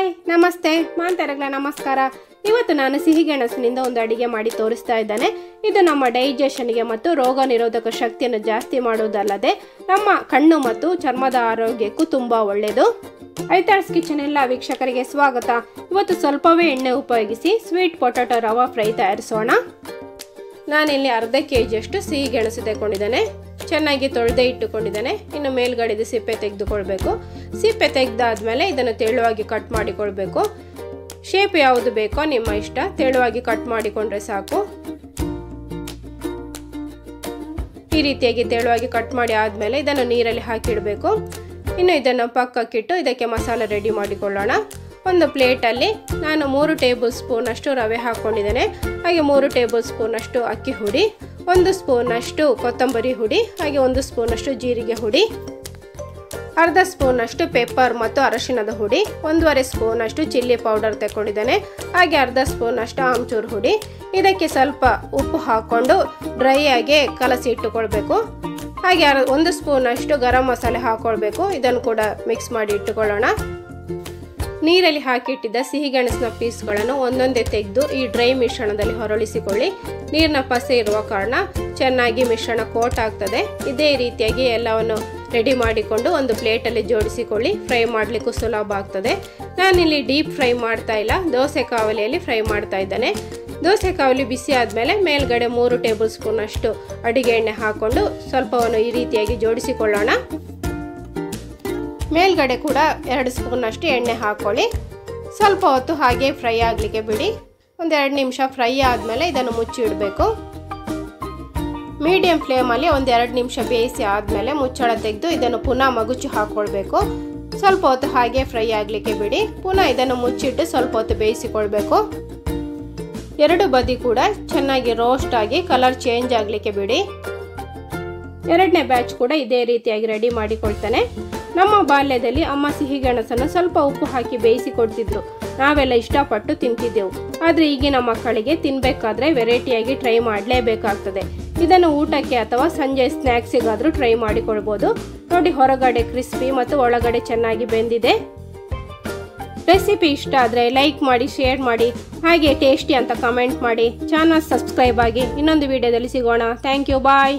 Hi ನಮಸ್ತೆ ಮಾಂತರಗಳ ನಮಸ್ಕಾರ. ಇವತ್ತು ನಾನು ಸಿಹಿಗೆಣಸಿನಿಂದ ಒಂದು ಅಡಿಗೆ ಮಾಡಿ ತೋರಿಸ್ತಾ ಇದ್ದೇನೆ. ಇದು ನಮ್ಮ ಡೈಜೆಷನ್ಗೆ ಮತ್ತು ರೋಗ ನಿರೋಧಕ ಶಕ್ತಿಯನ್ನು ಜಾಸ್ತಿ ಮಾಡುವುದಲ್ಲದೆ ನಮ್ಮ ಕಣ್ಣು ಮತ್ತು ಚರ್ಮದ ಆರೋಗ್ಯಕ್ಕೂ ತುಂಬಾ ಒಳ್ಳೆಯದು. ಐತಾಳ್ಸ್ ಕಿಚನ್ ಎಲ್ಲ ವೀಕ್ಷಕರಿಗೆ ಸ್ವಾಗತ. ಇವತ್ತು ಸ್ವಲ್ಪವೇ ಎಣ್ಣೆ ಉಪಯೋಗಿಸಿ ಸ್ವೀಟ್ ಪೊಟ್ಯಾಟೊ ರವಾ ಫ್ರೈ ತಯಾರಿಸೋಣ. ನಾನಿಲ್ಲಿ ಅರ್ಧ ಕೆಜಿಯಷ್ಟು ಸಿಹಿಗೆಣಸು ತಗೊಂಡಿದ್ದೇನೆ. ಚೆನ್ನಾಗಿ ತೊಳೆದೇ ಇಟ್ಟುಕೊಂಡಿದ್ದೇನೆ. ಇನ್ನು ಮೇಲ್ಗಡೆದು ಸಿಪ್ಪೆ ತೆಗೆದುಕೊಳ್ಬೇಕು. ಸಿಪ್ಪೆ ತೆಗೆದಾದ್ಮೇಲೆ ಇದನ್ನು ತೆಳುವಾಗಿ ಕಟ್ ಮಾಡಿಕೊಳ್ಬೇಕು. ಶೇಪ್ ಯಾವುದು ಬೇಕೋ ನಿಮ್ಮ ಇಷ್ಟ, ತೆಳುವಾಗಿ ಕಟ್ ಮಾಡಿಕೊಂಡ್ರೆ ಸಾಕು. ಈ ರೀತಿಯಾಗಿ ತೆಳುವಾಗಿ ಕಟ್ ಮಾಡಿ ಆದ್ಮೇಲೆ ಇದನ್ನು ನೀರಲ್ಲಿ ಹಾಕಿಡಬೇಕು. ಇನ್ನು ಇದನ್ನು ಪಕ್ಕಕ್ಕಿಟ್ಟು ಇದಕ್ಕೆ ಮಸಾಲೆ ರೆಡಿ ಮಾಡಿಕೊಳ್ಳೋಣ. ಒಂದು ಪ್ಲೇಟಲ್ಲಿ ನಾನು 3 ಟೇಬಲ್ ಸ್ಪೂನ್ ಅಷ್ಟು ರವೆ ಹಾಕ್ಕೊಂಡಿದ್ದೇನೆ. ಹಾಗೆ 3 ಟೇಬಲ್ ಸ್ಪೂನ್ ಅಷ್ಟು ಅಕ್ಕಿ ಹುಡಿ, 1 ಸ್ಪೂನ್ ಅಷ್ಟು ಕೊತ್ತಂಬರಿ ಹುಡಿ, ಹಾಗೆ 1 ಸ್ಪೂನ್ ಅಷ್ಟು ಜೀರಿಗೆ ಹುಡಿ, ಅರ್ಧ ಸ್ಪೂನ್ ಅಷ್ಟು ಪೆಪ್ಪರ್ ಮತ್ತು ಅರಶಿನದ ಹುಡಿ, 1.5 ಸ್ಪೂನ್ ಅಷ್ಟು ಚಿಲ್ಲಿ ಪೌಡರ್ ತಗೊಂಡಿದ್ದೇನೆ. ಹಾಗೆ ಅರ್ಧ ಸ್ಪೂನ್ ಅಷ್ಟು ಆಮ್ಚೂರ್ ಹುಡಿ. ಇದಕ್ಕೆ ಸ್ವಲ್ಪ ಉಪ್ಪು ಹಾಕ್ಕೊಂಡು ಡ್ರೈ ಆಗಿ ಕಲಸಿ ಇಟ್ಟುಕೊಳ್ಬೇಕು. ಹಾಗೆ 1 ಸ್ಪೂನ್ ಅಷ್ಟು ಗರಂ ಮಸಾಲೆ ಹಾಕ್ಕೊಳ್ಬೇಕು. ಇದನ್ನು ಕೂಡ ಮಿಕ್ಸ್ ಮಾಡಿ ಇಟ್ಟುಕೊಳ್ಳೋಣ. ನೀರಲ್ಲಿ ಹಾಕಿಟ್ಟಿದ್ದ ಸಿಹಿಗೆಣಸಿನ ಪೀಸ್ಗಳನ್ನು ಒಂದೊಂದೇ ತೆಗೆದು ಈ ಡ್ರೈ ಮಿಶ್ರಣದಲ್ಲಿ ಹೊರಳಿಸಿಕೊಳ್ಳಿ. ನೀರಿನ ಪಸೆ ಇರುವ ಕಾರಣ ಚೆನ್ನಾಗಿ ಮಿಶ್ರಣ ಕೋಟ್ ಆಗ್ತದೆ. ಇದೇ ರೀತಿಯಾಗಿ ಎಲ್ಲವನ್ನು ರೆಡಿ ಮಾಡಿಕೊಂಡು ಒಂದು ಪ್ಲೇಟಲ್ಲಿ ಜೋಡಿಸಿಕೊಳ್ಳಿ. ಫ್ರೈ ಮಾಡಲಿಕ್ಕೂ ಸುಲಭ ಆಗ್ತದೆ. ನಾನಿಲ್ಲಿ ಡೀಪ್ ಫ್ರೈ ಮಾಡ್ತಾ ಇಲ್ಲ, ದೋಸೆ ಕಾವಲಿಯಲ್ಲಿ ಫ್ರೈ ಮಾಡ್ತಾ ಇದ್ದೇನೆ. ದೋಸೆ ಕಾವಲಿ ಬಿಸಿ ಆದಮೇಲೆ ಮೇಲ್ಗಡೆ 3 ಟೇಬಲ್ ಸ್ಪೂನ್ ಅಷ್ಟು ಅಡಿಗೆ ಎಣ್ಣೆ ಹಾಕ್ಕೊಂಡು ಸ್ವಲ್ಪವನ್ನು ಈ ರೀತಿಯಾಗಿ ಜೋಡಿಸಿಕೊಳ್ಳೋಣ. ಮೇಲ್ಗಡೆ ಕೂಡ 2 ಸ್ಪೂನ್ ಅಷ್ಟು ಎಣ್ಣೆ ಹಾಕ್ಕೊಳ್ಳಿ. ಸ್ವಲ್ಪ ಹೊತ್ತು ಹಾಗೆ ಫ್ರೈ ಆಗಲಿಕ್ಕೆ ಬಿಡಿ. 1-2 ನಿಮಿಷ ಫ್ರೈ ಆದಮೇಲೆ ಇದನ್ನು ಮುಚ್ಚಿ ಇಡಬೇಕು. ಮೀಡಿಯಂ ಫ್ಲೇಮಲ್ಲಿ 1-2 ನಿಮಿಷ ಬೇಯಿಸಿ ಆದಮೇಲೆ ಮುಚ್ಚಳ ತೆಗೆದು ಇದನ್ನು ಪುನಃ ಮಗುಚಿ ಹಾಕ್ಕೊಳ್ಬೇಕು. ಸ್ವಲ್ಪ ಹೊತ್ತು ಹಾಗೆ ಫ್ರೈ ಆಗಲಿಕ್ಕೆ ಬಿಡಿ. ಪುನಃ ಇದನ್ನು ಮುಚ್ಚಿಟ್ಟು ಸ್ವಲ್ಪ ಹೊತ್ತು ಬೇಯಿಸಿಕೊಳ್ಬೇಕು. 2 ಬದಿ ಕೂಡ ಚೆನ್ನಾಗಿ ರೋಸ್ಟ್ ಆಗಿ ಕಲರ್ ಚೇಂಜ್ ಆಗಲಿಕ್ಕೆ ಬಿಡಿ. 2ನೇ ಬ್ಯಾಚ್ ಕೂಡ ಇದೇ ರೀತಿಯಾಗಿ ರೆಡಿ ಮಾಡಿಕೊಳ್ತಾನೆ. ನಮ್ಮ ಬಾಲ್ಯದಲ್ಲಿ ಅಮ್ಮ ಸಿಹಿಗೆಣಸನ್ನು ಸ್ವಲ್ಪ ಉಪ್ಪು ಹಾಕಿ ಬೇಯಿಸಿ ಕೊಡ್ತಿದ್ರು. ನಾವೆಲ್ಲ ಇಷ್ಟಪಟ್ಟು ತಿಂತಿದ್ದೆವು. ಆದರೆ ಈಗಿನ ಮಕ್ಕಳಿಗೆ ತಿನ್ನಬೇಕಾದ್ರೆ ವೆರೈಟಿಯಾಗಿ ಟ್ರೈ ಮಾಡಲೇಬೇಕಾಗ್ತದೆ. ಇದನ್ನು ಊಟಕ್ಕೆ ಅಥವಾ ಸಂಜೆ ಸ್ನ್ಯಾಕ್ಸಿಗಾದರೂ ಟ್ರೈ ಮಾಡಿಕೊಳ್ಬೋದು. ನೋಡಿ, ಹೊರಗಡೆ ಕ್ರಿಸ್ಪಿ ಮತ್ತು ಒಳಗಡೆ ಚೆನ್ನಾಗಿ ಬೆಂದಿದೆ. ರೆಸಿಪಿ ಇಷ್ಟ ಆದರೆ ಲೈಕ್ ಮಾಡಿ, ಶೇರ್ ಮಾಡಿ, ಹಾಗೆ ಟೇಸ್ಟಿ ಅಂತ ಕಮೆಂಟ್ ಮಾಡಿ. ಚಾನಲ್ ಸಬ್ಸ್ಕ್ರೈಬ್ ಆಗಿ. ಇನ್ನೊಂದು ವಿಡಿಯೋದಲ್ಲಿ ಸಿಗೋಣ. Thank you, bye.